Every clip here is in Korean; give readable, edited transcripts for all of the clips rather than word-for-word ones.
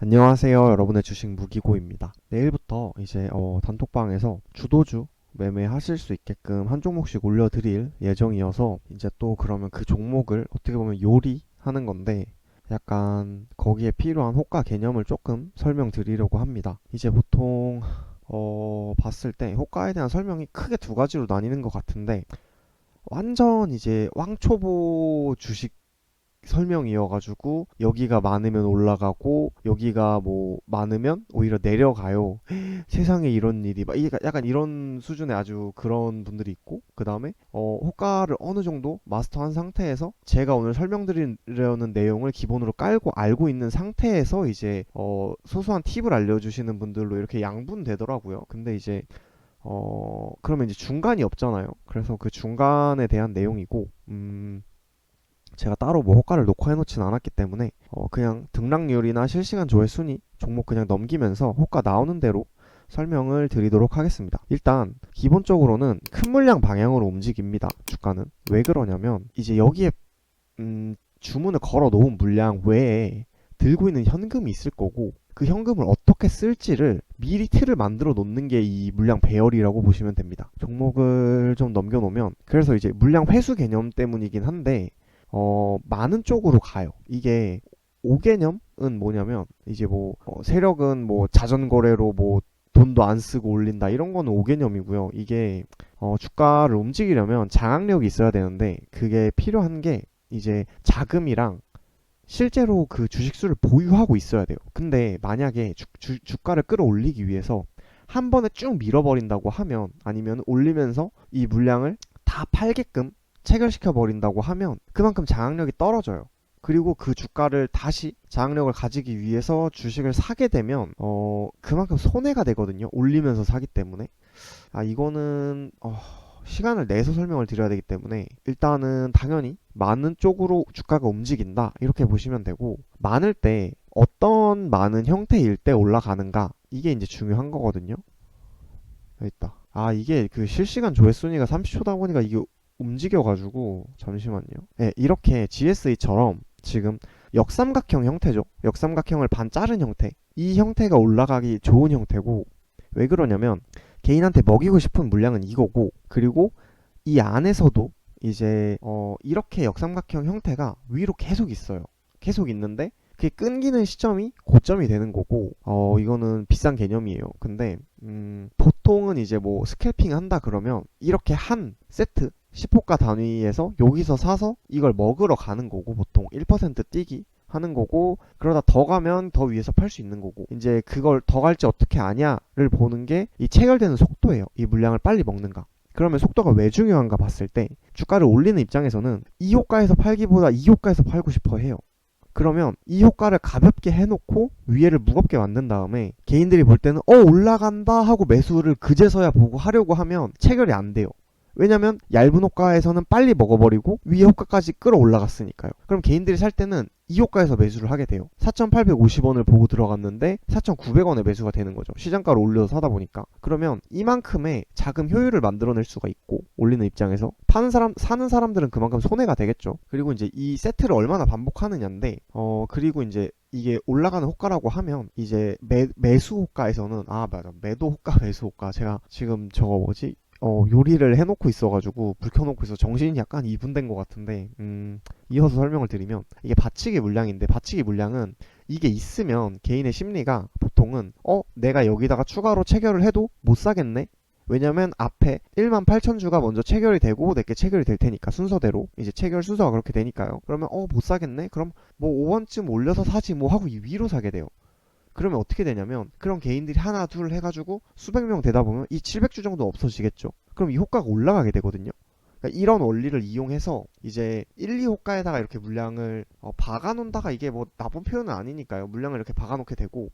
안녕하세요. 여러분의 주식 무기고입니다. 내일부터 이제 단톡방에서 주도주 매매하실 수 있게끔 한 종목씩 올려드릴 예정이어서 이제 또 그러면 그 종목을 어떻게 보면 요리하는 건데 약간 거기에 필요한 호가 개념을 조금 설명드리려고 합니다. 이제 보통 봤을 때 호가에 대한 설명이 크게 두 가지로 나뉘는 것 같은데 완전 이제 왕초보 주식 설명이어가지고 여기가 많으면 올라가고 여기가 뭐 많으면 오히려 내려가요. 세상에 이런 일이 막 이게 약간 이런 수준의 아주 그런 분들이 있고 그 다음에 호가를 어느 정도 마스터한 상태에서 제가 오늘 설명드리려는 내용을 기본으로 깔고 알고 있는 상태에서 이제 소소한 팁을 알려주시는 분들로 이렇게 양분되더라고요. 근데 이제 그러면 이제 중간이 없잖아요. 그래서 그 중간에 대한 내용이고 제가 따로 뭐 호가를 녹화해 놓진 않았기 때문에 그냥 등락률이나 실시간 조회 순위 종목 그냥 넘기면서 호가 나오는 대로 설명을 드리도록 하겠습니다. 일단 기본적으로는 큰 물량 방향으로 움직입니다. 주가는 왜 그러냐면 이제 여기에 주문을 걸어 놓은 물량 외에 들고 있는 현금이 있을 거고 그 현금을 어떻게 쓸지를 미리 틀을 만들어 놓는 게 이 물량 배열이라고 보시면 됩니다. 종목을 좀 넘겨 놓으면 그래서 이제 물량 회수 개념 때문이긴 한데 많은 쪽으로 가요. 이게 5개념은 뭐냐면 이제 뭐 세력은 뭐 자전거래로 뭐 돈도 안 쓰고 올린다 이런 거는 5개념이고요. 이게 주가를 움직이려면 장악력이 있어야 되는데 그게 필요한 게 이제 자금이랑 실제로 그 주식수를 보유하고 있어야 돼요. 근데 만약에 주가를 끌어올리기 위해서 한 번에 쭉 밀어버린다고 하면 아니면 올리면서 이 물량을 다 팔게끔 체결시켜 버린다고 하면 그만큼 장악력이 떨어져요. 그리고 그 주가를 다시 장악력을 가지기 위해서 주식을 사게 되면 그만큼 손해가 되거든요. 올리면서 사기 때문에. 이거는 시간을 내서 설명을 드려야 되기 때문에 일단은 당연히 많은 쪽으로 주가가 움직인다 이렇게 보시면 되고 많을 때 어떤 많은 형태일 때 올라가는가 이게 이제 중요한 거거든요. 여기 있다. 이게 그 실시간 조회순위가 30초다 보니까 이게 움직여가지고 잠시만요. 네, 이렇게 GSE처럼 지금 역삼각형 형태죠. 역삼각형을 반 자른 형태. 이 형태가 올라가기 좋은 형태고 왜 그러냐면 개인한테 먹이고 싶은 물량은 이거고 그리고 이 안에서도 이제 이렇게 역삼각형 형태가 위로 계속 있어요. 계속 있는데 그게 끊기는 시점이 고점이 되는 거고 이거는 비싼 개념이에요. 근데 보통은 이제 뭐 스캘핑 한다 그러면 이렇게 한 세트 10호가 단위에서 여기서 사서 이걸 먹으러 가는 거고 보통 1% 뛰기 하는 거고 그러다 더 가면 더 위에서 팔 수 있는 거고 이제 그걸 더 갈지 어떻게 아냐를 보는 게 이 체결되는 속도예요. 이 물량을 빨리 먹는가. 그러면 속도가 왜 중요한가 봤을 때 주가를 올리는 입장에서는 이 호가에서 팔기보다 이 호가에서 팔고 싶어 해요. 그러면 이 효과를 가볍게 해놓고 위에를 무겁게 만든 다음에 개인들이 볼 때는 올라간다 하고 매수를 그제서야 보고 하려고 하면 체결이 안 돼요. 왜냐면 얇은 호가에서는 빨리 먹어버리고 위에 호가까지 끌어올라갔으니까요. 그럼 개인들이 살 때는 이 호가에서 매수를 하게 돼요. 4,850원을 보고 들어갔는데 4,900원에 매수가 되는 거죠. 시장가로 올려서 사다 보니까. 그러면 이만큼의 자금 효율을 만들어낼 수가 있고 올리는 입장에서 파는 사람 사는 사람들은 그만큼 손해가 되겠죠. 그리고 이제 이 세트를 얼마나 반복하느냐인데 그리고 이제 이게 올라가는 호가라고 하면 이제 매수 호가에서는 맞아 매도 호가 매수 호가 제가 지금 저거 뭐지 요리를 해놓고 있어가지고 불 켜놓고 있어 정신이 약간 이분된 것 같은데 이어서 설명을 드리면 이게 받치기 물량인데 받치기 물량은 이게 있으면 개인의 심리가 보통은 내가 여기다가 추가로 체결을 해도 못 사겠네. 왜냐면 앞에 18,000주가 먼저 체결이 되고 내게 체결이 될 테니까 순서대로 이제 체결 순서가 그렇게 되니까요. 그러면 못 사겠네. 그럼 뭐 5원쯤 올려서 사지 뭐 하고 이 위로 사게 돼요. 그러면 어떻게 되냐면 그런 개인들이 하나 둘 해가지고 수백 명 되다 보면 이 700주 정도 없어지겠죠. 그럼 이 호가가 올라가게 되거든요. 그러니까 이런 원리를 이용해서 이제 1, 2호가에다가 이렇게 물량을 박아놓는다가 이게 뭐 나쁜 표현은 아니니까요. 물량을 이렇게 박아놓게 되고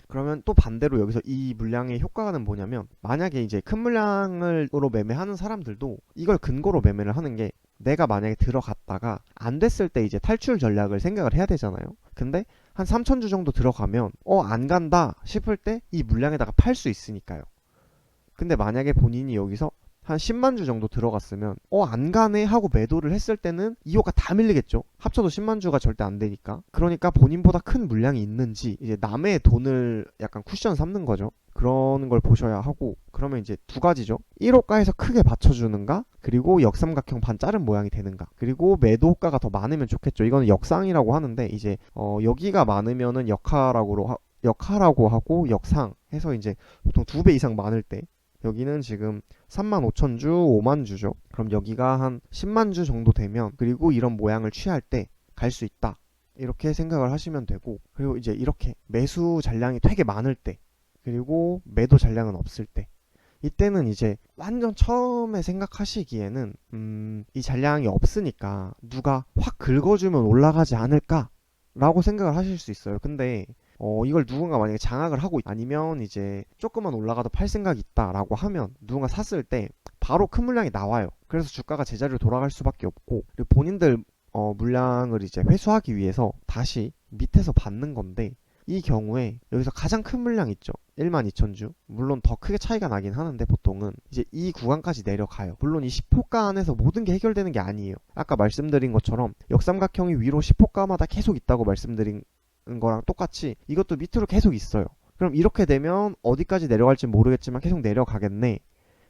그러면 또 반대로 여기서 이 물량의 효과는 뭐냐면 만약에 이제 큰 물량으로 매매하는 사람들도 이걸 근거로 매매를 하는 게 내가 만약에 들어갔다가 안 됐을 때 이제 탈출 전략을 생각을 해야 되잖아요. 근데 한 3,000주 정도 들어가면 안 간다 싶을 때 이 물량에다가 팔 수 있으니까요. 근데 만약에 본인이 여기서 한 10만 주 정도 들어갔으면 안 가네 하고 매도를 했을 때는 이 효과 다 밀리겠죠. 합쳐도 10만 주가 절대 안 되니까. 그러니까 본인보다 큰 물량이 있는지 이제 남의 돈을 약간 쿠션 삼는 거죠. 그런 걸 보셔야 하고, 그러면 이제 두 가지죠. 1호가에서 크게 받쳐주는가, 그리고 역삼각형 반 자른 모양이 되는가, 그리고 매도 호가가 더 많으면 좋겠죠. 이거는 역상이라고 하는데 이제 여기가 많으면은 역하라고 하고 역상 해서 이제 보통 2배 이상 많을 때, 여기는 지금 35,000주, 5만 주죠. 그럼 여기가 한 10만 주 정도 되면, 그리고 이런 모양을 취할 때 갈 수 있다, 이렇게 생각을 하시면 되고, 그리고 이제 이렇게 매수 잔량이 되게 많을 때, 그리고 매도 잔량은 없을 때, 이때는 이제 완전 처음에 생각하시기에는 이 잔량이 없으니까 누가 확 긁어주면 올라가지 않을까 라고 생각을 하실 수 있어요. 근데 이걸 누군가 만약에 장악을 하고 아니면 이제 조금만 올라가도 팔 생각이 있다 라고 하면, 누군가 샀을 때 바로 큰 물량이 나와요. 그래서 주가가 제자리로 돌아갈 수밖에 없고, 그리고 본인들 물량을 이제 회수하기 위해서 다시 밑에서 받는 건데, 이 경우에 여기서 가장 큰 물량 있죠. 12,000주. 물론 더 크게 차이가 나긴 하는데 보통은 이제 이 구간까지 내려가요. 물론 이 10호가 안에서 모든 게 해결되는 게 아니에요. 아까 말씀드린 것처럼 역삼각형이 위로 10호가마다 계속 있다고 말씀드린 거랑 똑같이 이것도 밑으로 계속 있어요. 그럼 이렇게 되면 어디까지 내려갈지 모르겠지만 계속 내려가겠네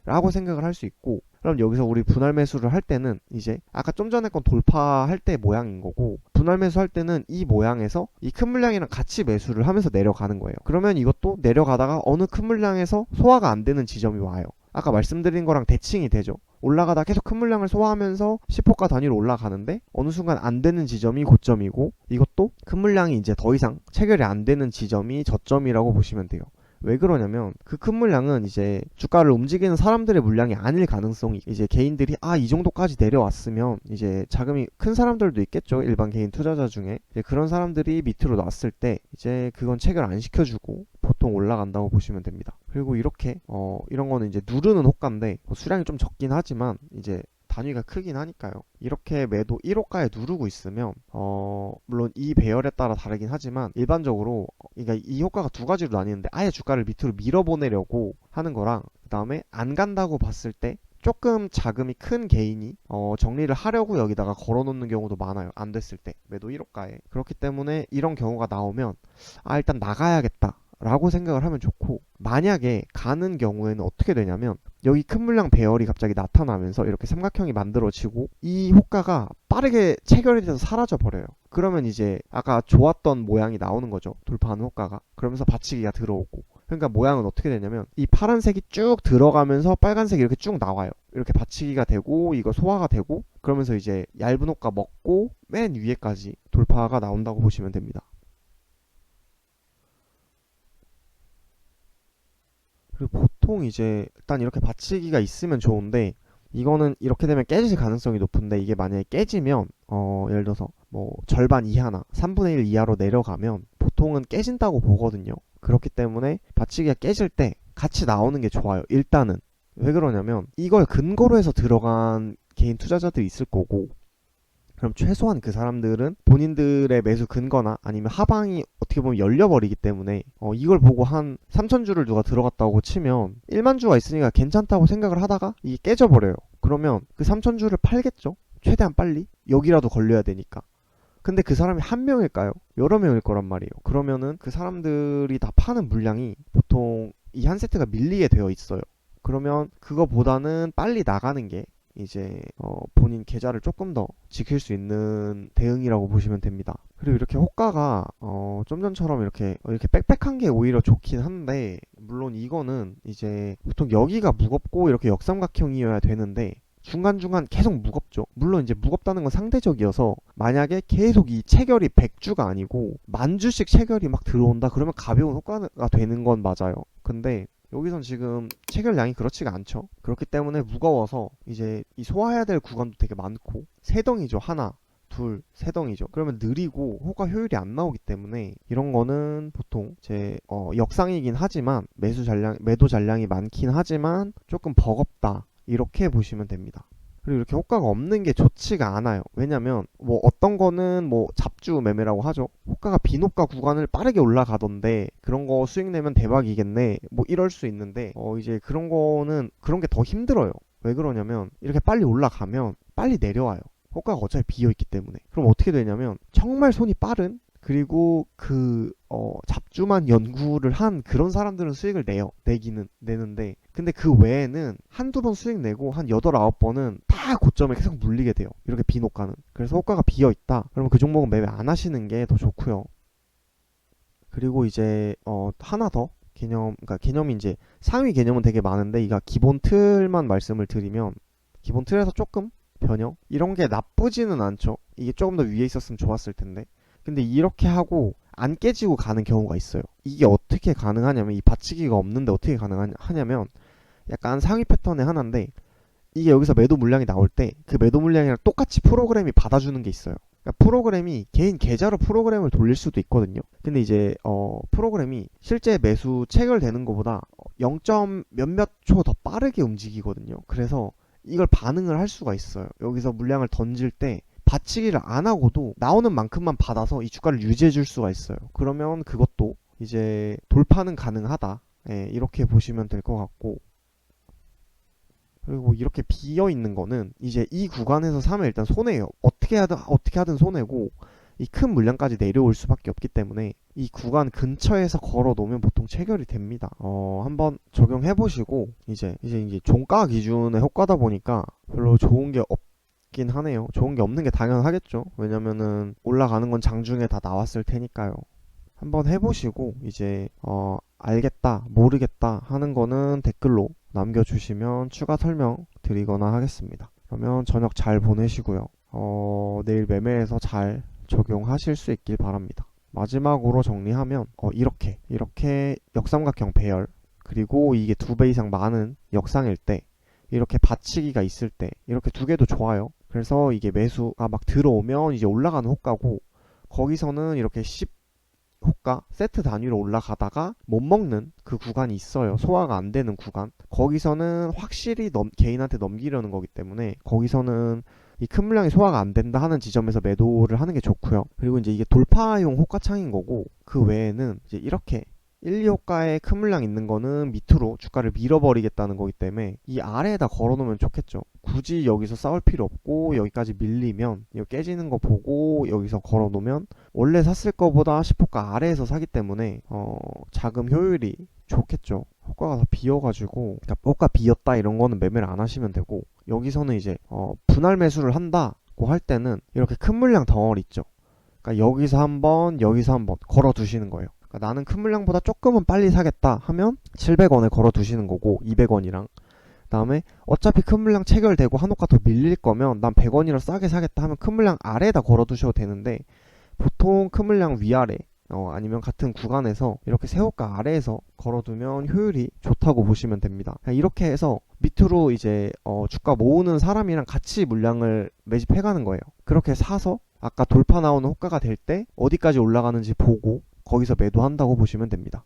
라고 생각을 할 수 있고, 그럼 여기서 우리 분할 매수를 할 때는 이제 아까 좀 전에 건 돌파할 때 모양인 거고, 분할 매수할 때는 이 모양에서 이 큰 물량이랑 같이 매수를 하면서 내려가는 거예요. 그러면 이것도 내려가다가 어느 큰 물량에서 소화가 안 되는 지점이 와요. 아까 말씀드린 거랑 대칭이 되죠. 올라가다 계속 큰 물량을 소화하면서 10호가 단위로 올라가는데 어느 순간 안 되는 지점이 고점이고, 이것도 큰 물량이 이제 더 이상 체결이 안 되는 지점이 저점이라고 보시면 돼요. 왜 그러냐면 그 큰 물량은 이제 주가를 움직이는 사람들의 물량이 아닐 가능성이, 이제 개인들이 이 정도까지 내려왔으면 이제 자금이 큰 사람들도 있겠죠. 일반 개인 투자자 중에 이제 그런 사람들이 밑으로 놨을 때 이제 그건 체결 안 시켜주고 보통 올라간다고 보시면 됩니다. 그리고 이렇게 이런 거는 이제 누르는 호가인데 수량이 좀 적긴 하지만 이제 단위가 크긴 하니까요. 이렇게 매도 1호가에 누르고 있으면 물론 이 배열에 따라 다르긴 하지만 일반적으로 그러니까 이 효과가 두 가지로 나뉘는데, 아예 주가를 밑으로 밀어보내려고 하는 거랑, 그 다음에 안 간다고 봤을 때 조금 자금이 큰 개인이 정리를 하려고 여기다가 걸어놓는 경우도 많아요. 안 됐을 때 매도 1호가에. 그렇기 때문에 이런 경우가 나오면 일단 나가야겠다 라고 생각을 하면 좋고, 만약에 가는 경우에는 어떻게 되냐면 여기 큰 물량 배열이 갑자기 나타나면서 이렇게 삼각형이 만들어지고 이 호가가 빠르게 체결이 돼서 사라져 버려요. 그러면 이제 아까 좋았던 모양이 나오는 거죠. 돌파하는 호가가. 그러면서 받치기가 들어오고, 그러니까 모양은 어떻게 되냐면 이 파란색이 쭉 들어가면서 빨간색이 이렇게 쭉 나와요. 이렇게 받치기가 되고 이거 소화가 되고, 그러면서 이제 얇은 호가 먹고 맨 위에까지 돌파가 나온다고 보시면 됩니다. 그리고 보통 이제 일단 이렇게 받치기가 있으면 좋은데, 이거는 이렇게 되면 깨질 가능성이 높은데, 이게 만약에 깨지면 예를 들어서 뭐 절반 이하나 3분의 1 이하로 내려가면 보통은 깨진다고 보거든요. 그렇기 때문에 받치기가 깨질 때 같이 나오는 게 좋아요. 일단은 왜 그러냐면 이걸 근거로 해서 들어간 개인 투자자들이 있을 거고, 그럼 최소한 그 사람들은 본인들의 매수 근거나 아니면 하방이 어떻게 보면 열려버리기 때문에 이걸 보고 한 3,000주를 누가 들어갔다고 치면 1만 주가 있으니까 괜찮다고 생각을 하다가 이게 깨져버려요. 그러면 그 3,000주를 팔겠죠? 최대한 빨리? 여기라도 걸려야 되니까. 근데 그 사람이 한 명일까요? 여러 명일 거란 말이에요. 그러면은 그 사람들이 다 파는 물량이 보통 이 한 세트가 밀리게 되어 있어요. 그러면 그거보다는 빨리 나가는 게 이제 본인 계좌를 조금 더 지킬 수 있는 대응이라고 보시면 됩니다. 그리고 이렇게 호가가 좀 전처럼 이렇게 빽빽한 게 오히려 좋긴 한데, 물론 이거는 이제 보통 여기가 무겁고 이렇게 역삼각형이어야 되는데 중간중간 계속 무겁죠. 물론 이제 무겁다는 건 상대적이어서 만약에 계속 이 체결이 100주가 아니고 10,000주씩 체결이 막 들어온다 그러면 가벼운 호가가 되는 건 맞아요. 근데 여기선 지금 체결량이 그렇지가 않죠. 그렇기 때문에 무거워서 이제 이 소화해야 될 구간도 되게 많고, 세 덩이죠. 하나, 둘, 세 덩이죠. 그러면 느리고 호가 효율이 안 나오기 때문에 이런 거는 보통 제 역상이긴 하지만 매도 잔량이 많긴 하지만 조금 버겁다, 이렇게 보시면 됩니다. 그리고 이렇게 호가가 없는 게 좋지가 않아요. 왜냐면 뭐 어떤 거는 뭐 잡주 매매라고 하죠. 호가가 비호가 구간을 빠르게 올라가던데 그런 거 수익 내면 대박이겠네, 뭐 이럴 수 있는데 이제 그런 거는 그런 게 더 힘들어요. 왜 그러냐면 이렇게 빨리 올라가면 빨리 내려와요. 호가가 어차피 비어있기 때문에. 그럼 어떻게 되냐면 정말 손이 빠른, 그리고 잡주만 연구를 한 그런 사람들은 수익을 내기는 내는데, 근데 그 외에는 한두 번 수익 내고 한 8, 9번은 다 고점에 계속 물리게 돼요. 이렇게 빈 호가는. 그래서 호가가 비어있다 그러면 그 종목은 매매 안 하시는 게 더 좋고요. 그리고 이제 하나 더 그러니까 개념이 이제 상위 개념은 되게 많은데, 이가 기본 틀만 말씀을 드리면, 기본 틀에서 조금 변형 이런 게 나쁘지는 않죠. 이게 조금 더 위에 있었으면 좋았을 텐데, 근데 이렇게 하고 안 깨지고 가는 경우가 있어요. 이게 어떻게 가능하냐면, 이 받치기가 없는데 어떻게 가능하냐면, 약간 상위 패턴의 하나인데, 이게 여기서 매도 물량이 나올 때 그 매도 물량이랑 똑같이 프로그램이 받아주는 게 있어요. 그러니까 프로그램이 개인 계좌로 프로그램을 돌릴 수도 있거든요. 근데 이제 프로그램이 실제 매수 체결되는 것보다 0. 몇몇 초 더 빠르게 움직이거든요. 그래서 이걸 반응을 할 수가 있어요. 여기서 물량을 던질 때 받치기를 안 하고도 나오는 만큼만 받아서 이 주가를 유지해 줄 수가 있어요. 그러면 그것도 이제 돌파는 가능하다. 예, 이렇게 보시면 될 것 같고, 그리고 이렇게 비어 있는 거는 이제 이 구간에서 사면 일단 손해예요. 어떻게 하든 손해고, 이 큰 물량까지 내려올 수밖에 없기 때문에 이 구간 근처에서 걸어 놓으면 보통 체결이 됩니다. 한번 적용해 보시고, 이제 종가 기준의 효과다 보니까 별로 좋은 게 없긴 하네요. 좋은 게 없는 게 당연하겠죠. 왜냐면은 올라가는 건 장중에 다 나왔을 테니까요. 한번 해보시고 이제 알겠다, 모르겠다 하는 거는 댓글로 남겨주시면 추가 설명 드리거나 하겠습니다. 그러면 저녁 잘 보내시고요. 내일 매매에서 잘 적용하실 수 있길 바랍니다. 마지막으로 정리하면 이렇게 역삼각형 배열, 그리고 이게 2배 이상 많은 역상일 때, 이렇게 받치기가 있을 때 이렇게 두 개도 좋아요. 그래서 이게 매수가 막 들어오면 이제 올라가는 호가고, 거기서는 이렇게 호가 세트 단위로 올라가다가 못 먹는 그 구간이 있어요. 소화가 안 되는 구간. 거기서는 확실히 개인한테 넘기려는 거기 때문에, 거기서는 이 큰 물량이 소화가 안 된다 하는 지점에서 매도를 하는 게 좋고요. 그리고 이제 이게 돌파용 호가창인 거고, 그 외에는 이제 이렇게 1, 2호가에 큰 물량 있는 거는 밑으로 주가를 밀어버리겠다는 거기 때문에 이 아래에다 걸어놓으면 좋겠죠. 굳이 여기서 싸울 필요 없고, 여기까지 밀리면 이거 깨지는 거 보고 여기서 걸어놓으면 원래 샀을 거보다 10호가 아래에서 사기 때문에 자금 효율이 좋겠죠. 호가가 다 비어가지고, 그러니까 호가 비었다 이런 거는 매매를 안 하시면 되고, 여기서는 이제 분할 매수를 한다고 할 때는 이렇게 큰 물량 덩어리 있죠. 그러니까 여기서 한번 걸어 두시는 거예요. 그러니까 나는 큰 물량보다 조금은 빨리 사겠다 하면 700원에 걸어 두시는 거고, 200원이랑 그다음에 어차피 큰 물량 체결되고 한 호가 더 밀릴 거면 난 100원이라 싸게 사겠다 하면 큰 물량 아래에다 걸어 두셔도 되는데, 보통 큰 물량 위아래 아니면 같은 구간에서 이렇게 세 호가 아래에서 걸어두면 효율이 좋다고 보시면 됩니다. 이렇게 해서 밑으로 이제 주가 모으는 사람이랑 같이 물량을 매집해가는 거예요. 그렇게 사서 아까 돌파 나오는 호가가 될 때 어디까지 올라가는지 보고 거기서 매도한다고 보시면 됩니다.